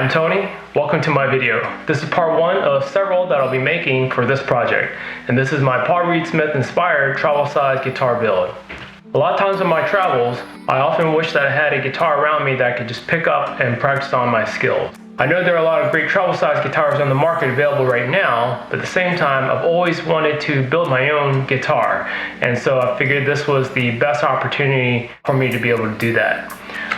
I'm Tony. Welcome to my video. This is part one of several that I'll be making for this project, and this is my Paul Reed Smith inspired travel size guitar build. A lot of times in my travels, I often wish that I had a guitar around me that I could just pick up and practice on my skills. I know there are a lot of great travel size guitars on the market available right now, but at the same time, I've always wanted to build my own guitar, and so I figured this was the best opportunity for me to be able to do that.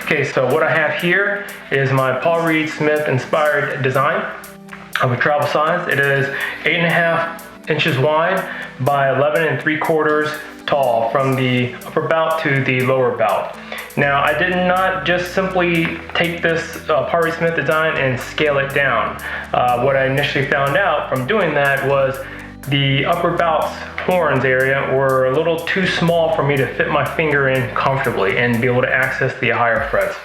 Okay, so what I have here is my Paul Reed Smith inspired design of a travel size. It is 8.5 inches wide by 11 3/4 tall from the upper bout to the lower bout. Now, I did not just simply take this Paul Reed Smith design and scale it down. What I initially found out from doing that was the upper bout's horns area were a little too small for me to fit my finger in comfortably and be able to access the higher frets.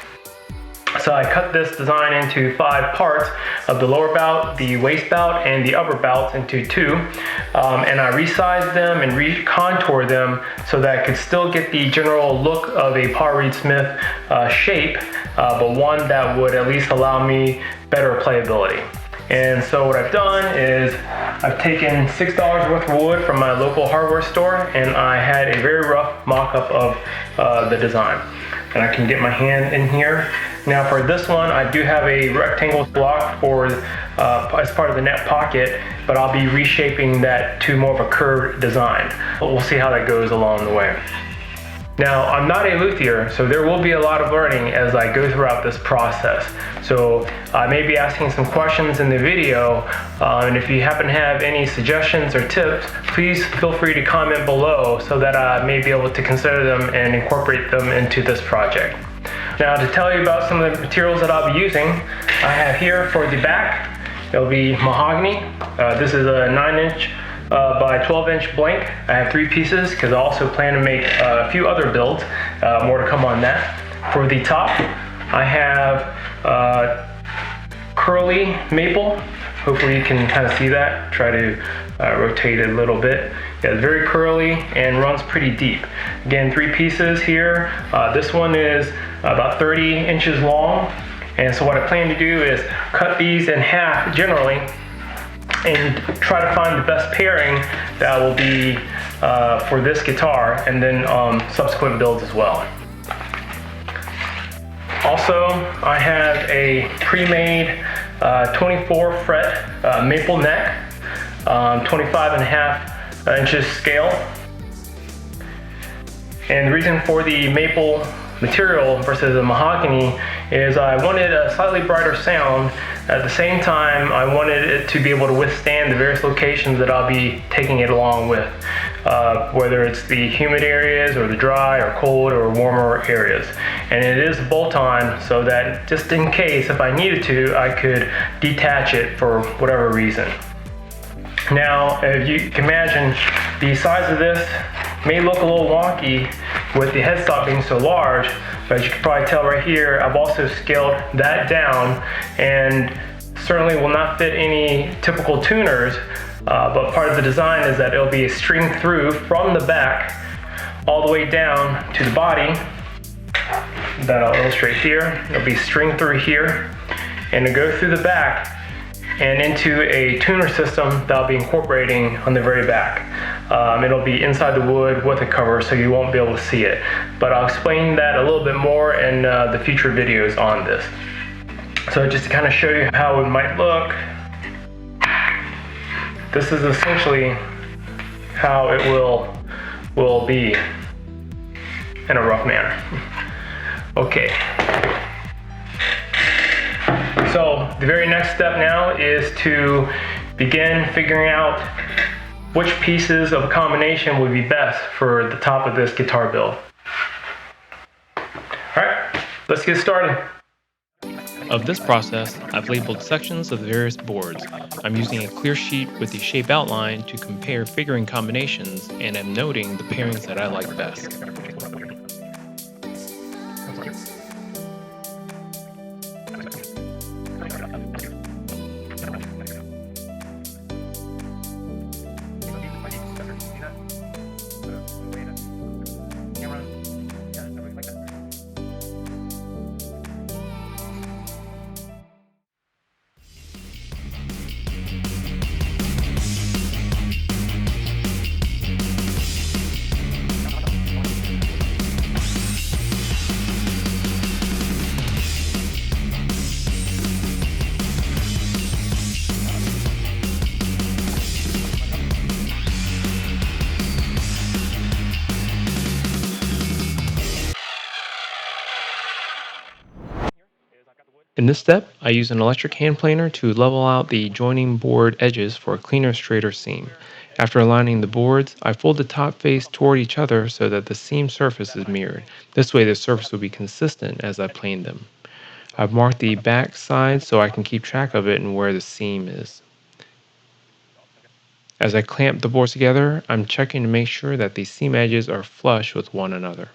So I cut this design into 5 parts of the lower bout, the waist bout, and the upper bout into 2. And I resized them and recontoured them so that I could still get the general look of a Paul Reed Smith shape, but one that would at least allow me better playability. And so what I've done is I've taken $6 worth of wood from my local hardware store, and I had a very rough mock-up of the design. And I can get my hand in here. Now for this one, I do have a rectangle block for as part of the net pocket, but I'll be reshaping that to more of a curved design. But we'll see how that goes along the way. Now, I'm not a luthier, so there will be a lot of learning as I go throughout this process. So I may be asking some questions in the video, and if you happen to have any suggestions or tips, please feel free to comment below so that I may be able to consider them and incorporate them into this project. Now, to tell you about some of the materials that I'll be using, I have here for the back, it'll be mahogany. This is a 9-inch by 12-inch blank. I have 3 pieces because I also plan to make a few other builds. More to come on that. For the top, I have curly maple. Hopefully you can kind of see that. Try to rotate it a little bit. Yeah, it's very curly and runs pretty deep. Again, 3 pieces here. This one is about 30 inches long. And so what I plan to do is cut these in half generally and try to find the best pairing that will be for this guitar, and then subsequent builds as well. Also, I have a pre-made 24 fret maple neck, 25.5 inches scale. And the reason for the maple material versus the mahogany is I wanted a slightly brighter sound. At the same time, I wanted it to be able to withstand the various locations that I'll be taking it along with, whether it's the humid areas or the dry or cold or warmer areas. And it is bolt-on so that just in case, if I needed to, I could detach it for whatever reason. Now, if you can imagine, the size of this may look a little wonky with the headstock being so large, but as you can probably tell right here, I've also scaled that down and certainly will not fit any typical tuners, but part of the design is that it'll be a string through from the back all the way down to the body. That I'll illustrate here. It'll be string through here and to go through the back and into a tuner system that I'll be incorporating on the very back. It'll be inside the wood with a cover, so you won't be able to see it. But I'll explain that a little bit more in the future videos on this. So just to kind of show you how it might look, this is essentially how it will be in a rough manner. Okay. So the very next step now is to begin figuring out which pieces of a combination would be best for the top of this guitar build. Alright, let's get started. Of this process, I've labeled sections of the various boards. I'm using a clear sheet with the shape outline to compare figuring combinations, and I'm noting the pairings that I like best. In this step, I use an electric hand planer to level out the joining board edges for a cleaner, straighter seam. After aligning the boards, I fold the top face toward each other so that the seam surface is mirrored. This way the surface will be consistent as I plane them. I've marked the back side so I can keep track of it and where the seam is. As I clamp the boards together, I'm checking to make sure that the seam edges are flush with one another.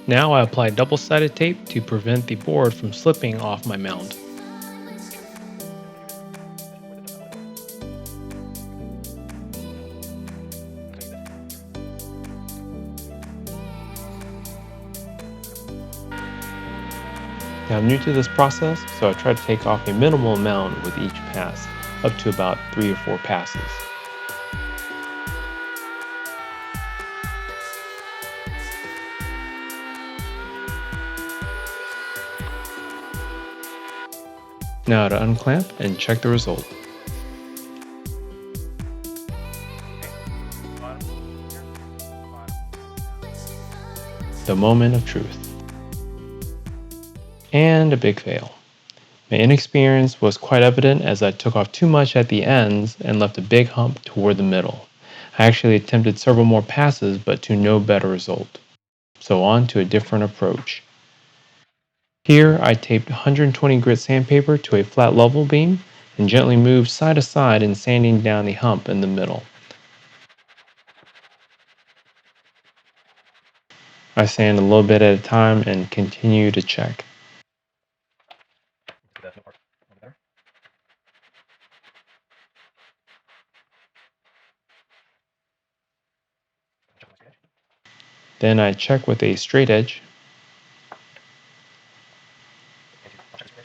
Now I apply double-sided tape to prevent the board from slipping off my mount. Now I'm new to this process, so I try to take off a minimal amount with each pass, up to about 3 or 4 passes. Now to unclamp and check the result. The moment of truth. And a big fail. My inexperience was quite evident as I took off too much at the ends and left a big hump toward the middle. I actually attempted several more passes, but to no better result. So on to a different approach. Here I taped 120 grit sandpaper to a flat level beam and gently moved side to side in sanding down the hump in the middle. I sand a little bit at a time and continue to check. Then I check with a straight edge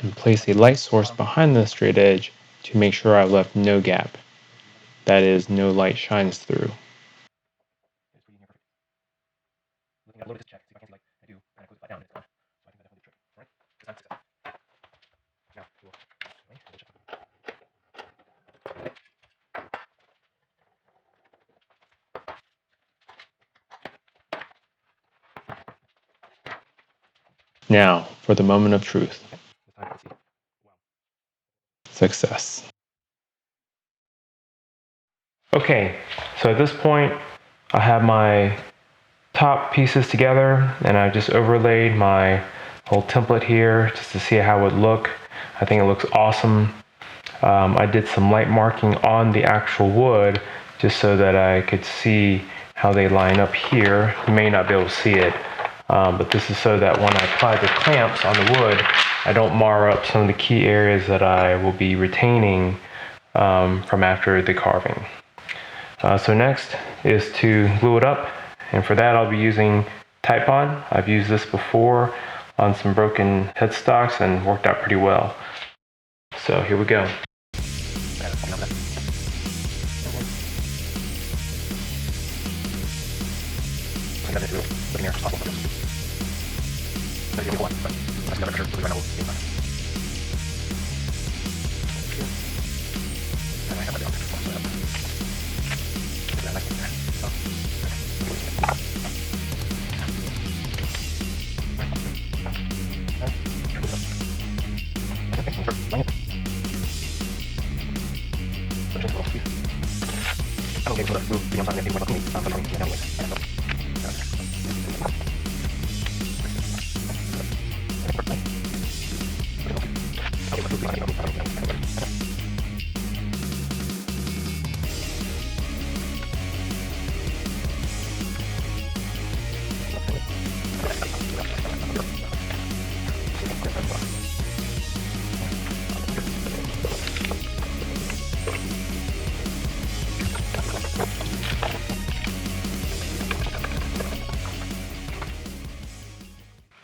and place a light source behind the straight edge to make sure I've left no gap. That is, no light shines through. Now, for the moment of truth. Success. Okay, so at this point, I have my top pieces together and I've just overlaid my whole template here just to see how it would look. I think it looks awesome. I did some light marking on the actual wood just so that I could see how they line up here. You may not be able to see it, but this is so that when I apply the clamps on the wood, I don't mar up some of the key areas that I will be retaining from after the carving. So next is to glue it up, and for that I'll be using Titebond. I've used this before on some broken headstocks and worked out pretty well. So here we go.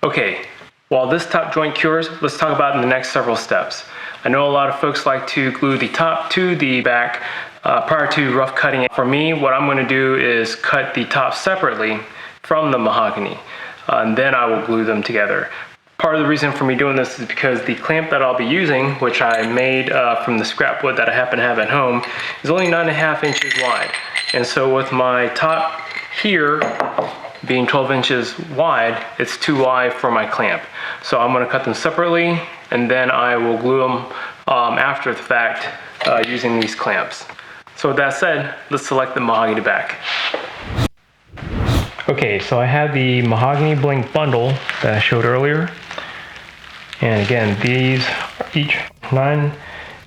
Okay, while this top joint cures, let's talk about the next several steps. I know a lot of folks like to glue the top to the back prior to rough cutting it. For me, what I'm going to do is cut the top separately from the mahogany, and then I will glue them together. Part of the reason for me doing this is because the clamp that I'll be using, which I made from the scrap wood that I happen to have at home, is only 9.5 inches wide. And so with my top here being 12 inches wide, it's too wide for my clamp. So I'm going to cut them separately, and then I will glue them after the fact using these clamps. So with that said, let's select the mahogany back. Okay, so I have the mahogany blank bundle that I showed earlier. And again, these are each 9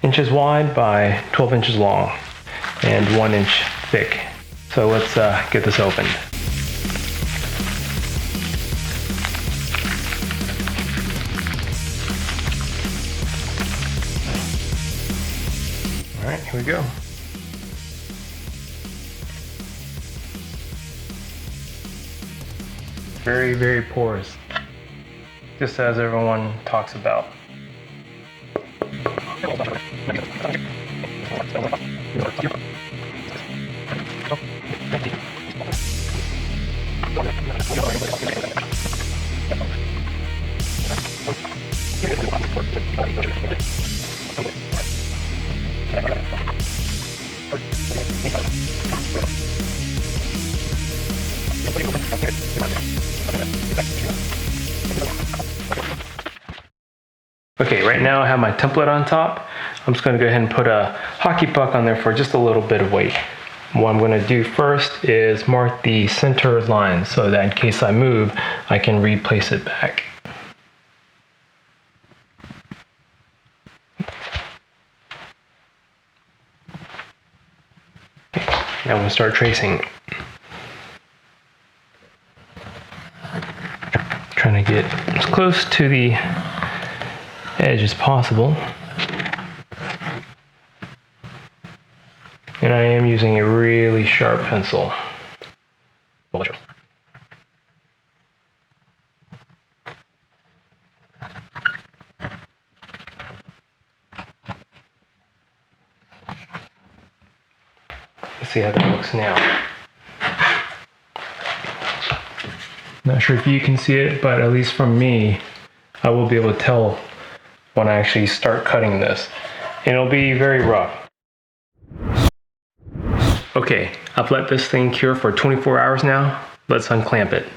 inches wide by 12 inches long and 1 inch thick. So let's get this opened. All right, here we go. Very, very porous, just as everyone talks about. Okay, right now I have my template on top. I'm just going to go ahead and put a hockey puck on there for just a little bit of weight. What I'm going to do first is mark the center line so that in case I move, I can replace it back. Now I'm going to start tracing. Trying to get as close to the edge as possible. And I am using a really sharp pencil. Let's see how that looks now. Not sure if you can see it, but at least from me, I will be able to tell when I actually start cutting this. And it'll be very rough. Okay, I've let this thing cure for 24 hours now. Let's unclamp it.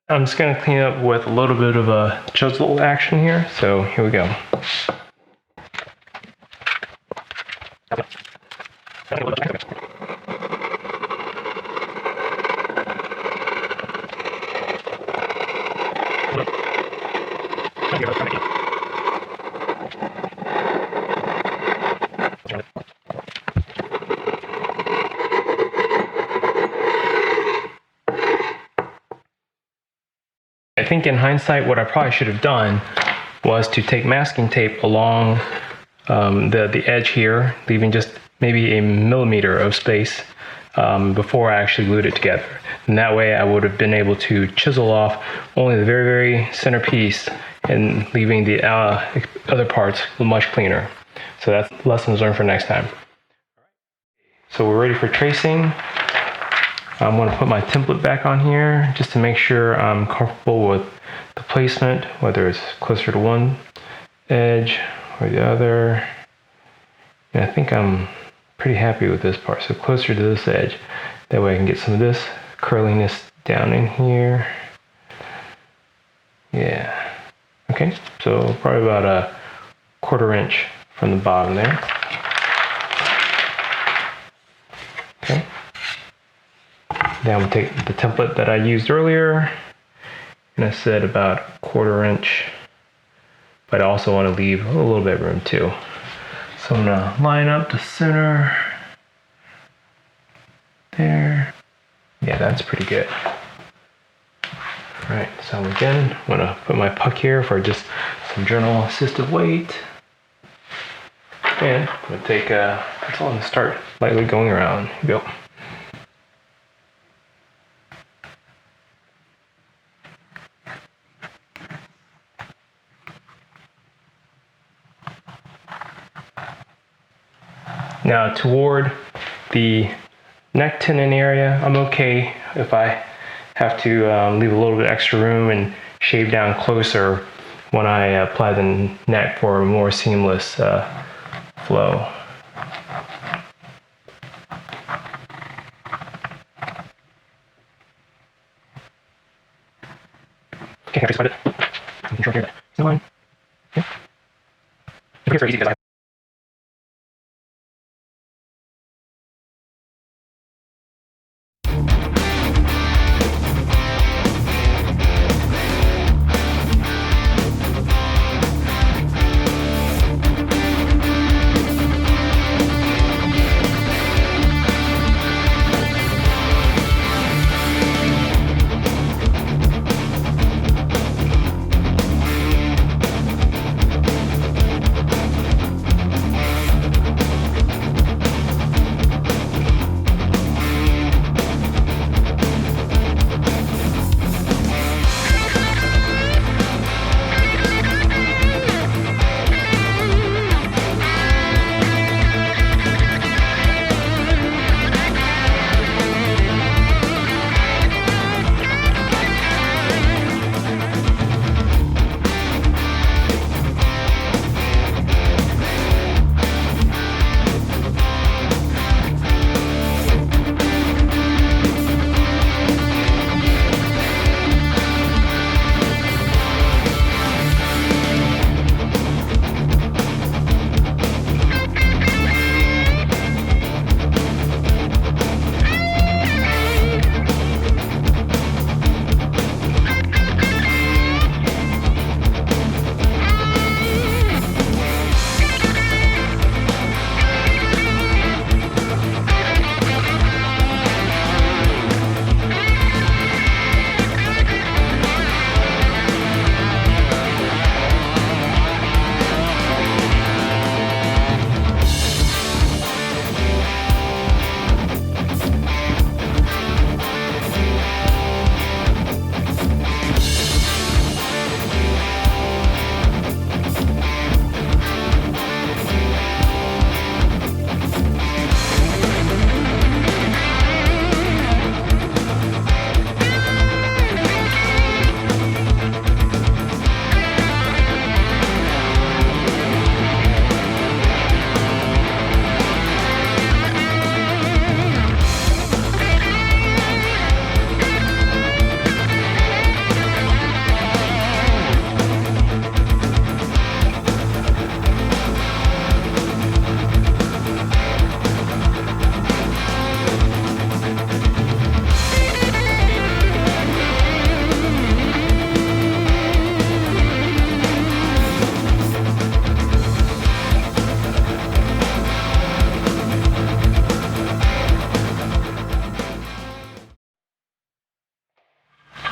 I'm just going to clean up with a little bit of a chisel action here. So here we go. I think in hindsight, what I probably should have done was to take masking tape along the edge here, leaving just maybe a millimeter of space before I actually glued it together. And that way I would have been able to chisel off only the very, very center piece and leaving the other parts much cleaner. So that's lessons learned for next time. So we're ready for tracing. I'm going to put my template back on here just to make sure I'm comfortable with the placement, whether it's closer to one edge or the other. And I think I'm pretty happy with this part, so closer to this edge. That way I can get some of this curliness down in here. Yeah. Okay, so probably about a 1/4 inch from the bottom there. Okay. Now I'm going to take the template that I used earlier, and I said about 1/4 inch, but I also want to leave a little bit of room too. So I'm going to line up the center there. Yeah, that's pretty good. All right, so again, I'm going to put my puck here for just some general assistive weight. And I'm going to take a pencil and start lightly going around. Here we go. Now toward the neck tenon area, I'm okay if I have to leave a little bit extra room and shave down closer when I apply the neck for a more seamless flow. Okay, I find it. Control here. Is line? Yeah. It's very easy because I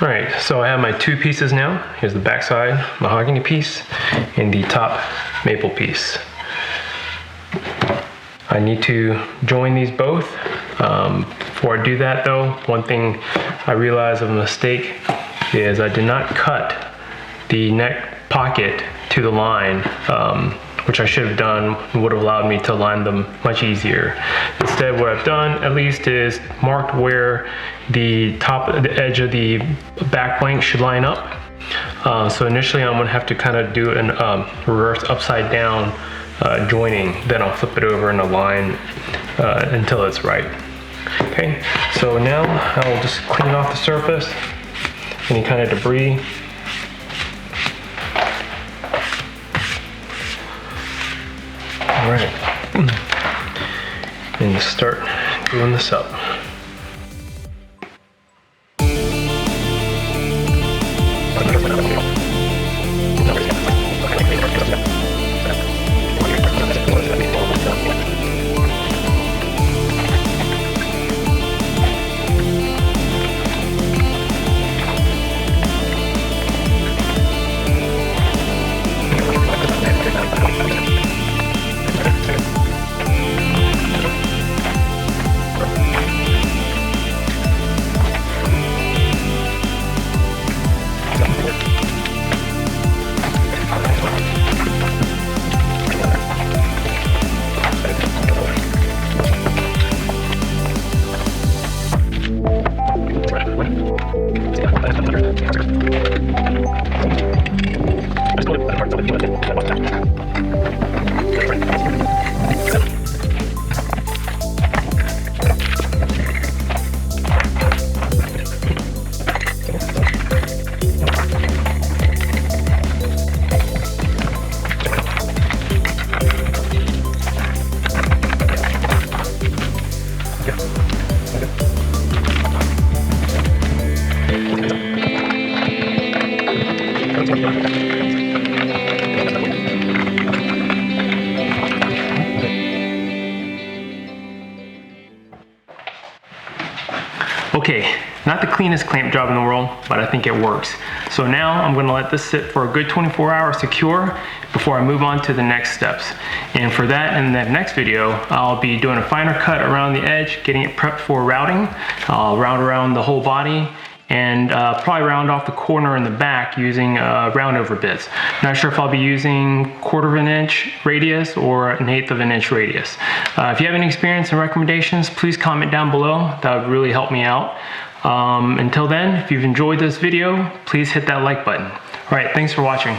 Alright, so I have my two pieces now. Here's the backside mahogany piece and the top maple piece. I need to join these both. Before I do that though, one thing I realized of a mistake is I did not cut the neck pocket to the line, which I should have done, would have allowed me to align them much easier. Instead, what I've done at least is marked where the edge of the back blank should line up. So initially I'm gonna have to kind of do an reverse upside down joining, then I'll flip it over and align until it's right. Okay, so now I'll just clean off the surface, any kind of debris. All right, and start doing this up. Okay, not the cleanest clamp job in the world, but I think it works. So now I'm gonna let this sit for a good 24 hours secure before I move on to the next steps. And for that, in the next video, I'll be doing a finer cut around the edge, getting it prepped for routing. I'll round around the whole body, and probably round off the corner in the back using roundover bits. Not sure if I'll be using 1/4 of an inch radius or 1/8 of an inch radius. If you have any experience and recommendations, please comment down below. That would really help me out. Until then, if you've enjoyed this video, please hit that like button. All right, thanks for watching.